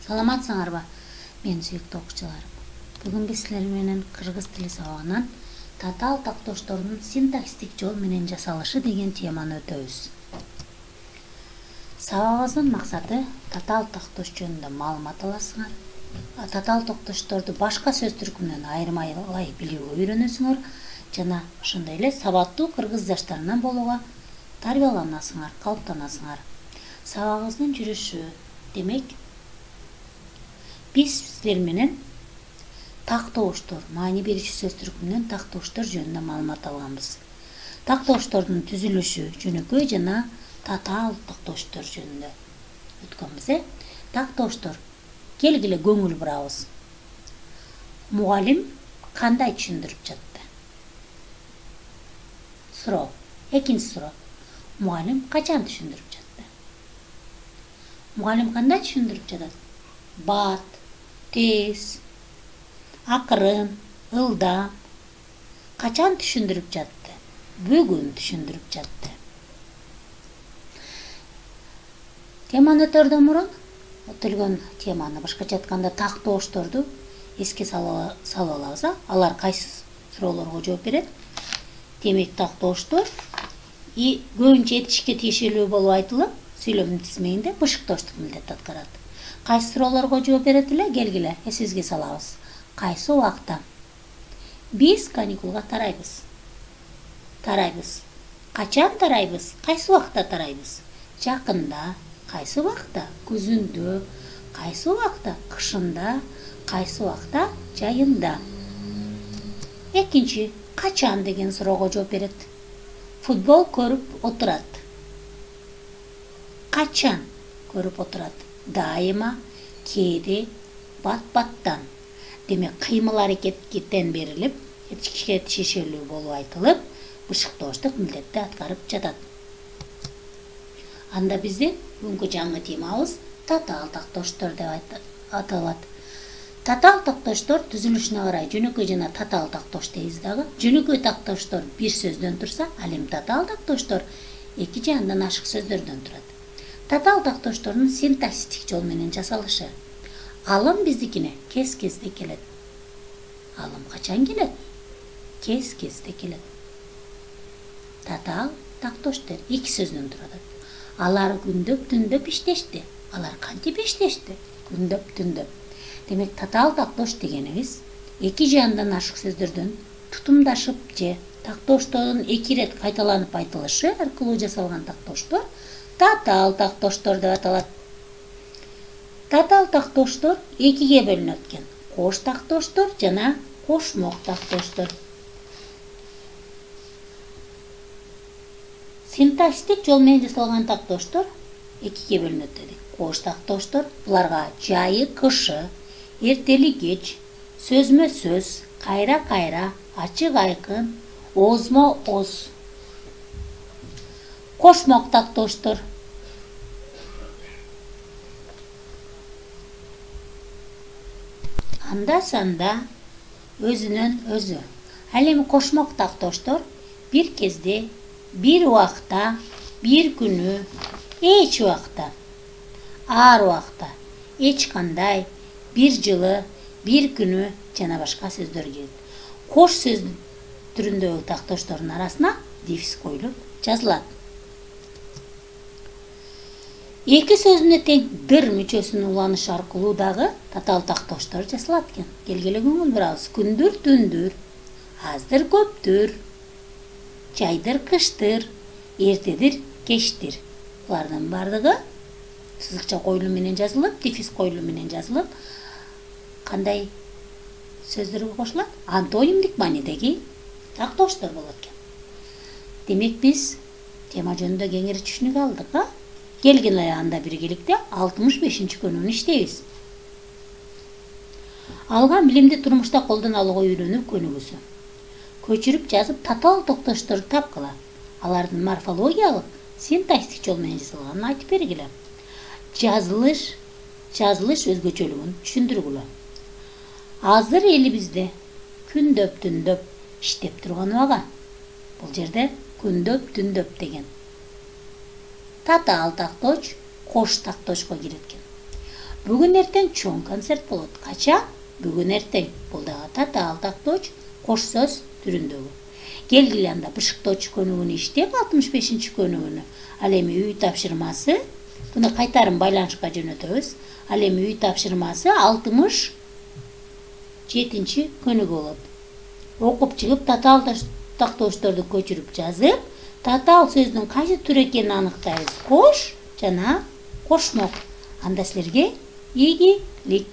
Саламатсыңарбы, мен сүйүктүү окуучуларым. Бүгүн биз силер менен кыргыз тили сабагынан татаал тактооштордун синтаксистик жол менен жасалышы деген теманы өтөбүз. Сабагыбыздын максаты татаал тактоош жөнүндө маалымат аласыңар. Татаал тактоошторду башка сөз түркүмүнөн айырмалай билүүгө үйрөнөсүңөр жана ошондой эле сабаттуу кыргыз жаштарынан болууга тарбияланасыңар, калыптанасыңар. Сабагыбыздын жүрүшү демек биз силер менен тактооштор, маани берүүчү сөз түркүмүнөн тактооштор жөнүндө маалымат алганбыз. Тактооштордун түзүлүшү жөнөкөй жана татаал тактооштор жөнүндө өткөнбүз. Тактооштор келгиле көңүл бурабыз. Мугалим кандай түшүндүрүп жатты? Суроо. Экинчи суроо. Мугалим качан түшүндүрүп жатты? Мугалим кандай түшүндүрүп жатат? Бат, тез, акырын, ылдам. Качан түшүндүрүп жатты? Бүгүн түшүндүрүп жатты. Теманы өтөрдөн мурун өтүлгөн теманы башкача айтканда тактоошторду эске салып алабыз. Алар кайсы суроолорго жооп берет? Демек тактооштор көбүнчө этишикке тиешелүү болуп айтылып, сүйлөм тизмегинде бышыктооштук милдет аткарат. Кайсы суроолорго жооп берет эле? Келгиле эсибизге салабыз. Кайсы убакта? Биз каникулга тарайбыз. Качан тарайбыз? Кайсы убакта тарайбыз? Жакында. Кайсы убакта? Күзүндө. Кайсы убакта? Кышында. Кайсы убакта? Жайында. Экинчи, качан деген суроого жооп берет. Футбол көрүп отурат. Качан көрүп отурат? Дайыма, кээде, бат-баттан. Демек кыймыл аракеттен берилип, этишикке тиешелүү болуп айтылып, бышыктооштук милдетти аткарып жатат. Анда биздин бүгүнкү жаңы темабыз татаал тактооштор деп аталат. Татаал тактооштор түзүлүшүнө карай жөнөкөй жана татаал тактоош дейбиз дагы. Жөнөкөй тактооштор бир сөздөн турса, ал эми татаал тактооштор эки же андан ашык сөздөрдөн турат. Татаал тактооштордун синтаксистик жол менен жасалышы. Алым биздикине кез-кезде келет. Алым качан келет? Кез-кезде келет. Татаал тактооштор эки сөздөн турат. Алар күндөп, түндөп иштешти. Алар кантип иштешти? Күндөп, түндөп. Демек татаал тактоош дегенибиз эки же андан ашык сөздөрдөн тутумдашып же тактооштордун эки ирет кайталанып айтылышы аркылуу жасалган тактооштор татаал тактооштор деп аталат. Татаал тактооштор экиге бөлүнөт экен. Кош тактооштор жана кошмок тактооштор. Синтаксистик жол менен жасалган тактооштор экиге бөлүнөт дедик. Кош тактооштор буларга жайы кышы, эртели кеч, сөзмө сөз, кайра кайра, ачык айкын, озмо оз. Кошмок тактооштор анда санда, өзүнөн өзү. Ал эми кошмок тактооштор бир кезде, бир убакта, бир күнү, эч убакта, ар убакта, эч кандай, бир жылы, бир күнү жана башка сөздөр келет. Кош сөз түрүндөгү тактооштордун арасына дефис коюлуп жазылат. Эки сөзүнө тең дыр мүчөсүнүн уланышы аркылуу дагы татаал тактооштор жасалат экен. Келгиле көңүл бурабыз. Күндүр, түндүр, аздыр, көптүр, жайдыр, кыштыр, эртедир, кечтир. Булардын бардыгы сызыкча коюлуу менен жазылып, дефис коюлуу менен жазылып, кандай сөздөргө кошулат? Антонимдик маанидеги тактооштор болот экен. Демек биз тема жөнүндө кеңири түшүнүк алдык, Келгиле анда биргеликте 65-ши күнүн иштейбиз. Алган билимди турмушта колдоно алууга үйрөнүү көнүгүүсү. Көчүрүп жазып татаал тактоошторду тапкыла. Алардын морфологиялык, синтаксистик жол менен жасалганын айтып бергиле. Жазылыш өзгөчөлүгүн түшүндүргүлө. Азыр элибизде күндөп, түндөп иштеп турган убага. Бул жерде күндөп, түндөп деген. Татаал тактооч кош тактоошко кирет экен. Бүгін ертең чоң концерт болот. Качан? Бүгін ертең. Бул дагы татаал тактооч кош сөз түрүндөгү. Келгиле анда бышыктоочу көнүгүүнү иштеп 65 көнүгүүнү. Ал эми үй тапшырмасы, буну кайтарым байланышка жөнөтөбүз. Ал эми үй тапшырмасы 67 көнүгүү болот. Окуп чыгып татаал тактоочторду көчүрүп жазып, татаал сөздүн кайсы түр экенин аныктайбыз. Кош жана кошмок. Анда силерге ийгилик.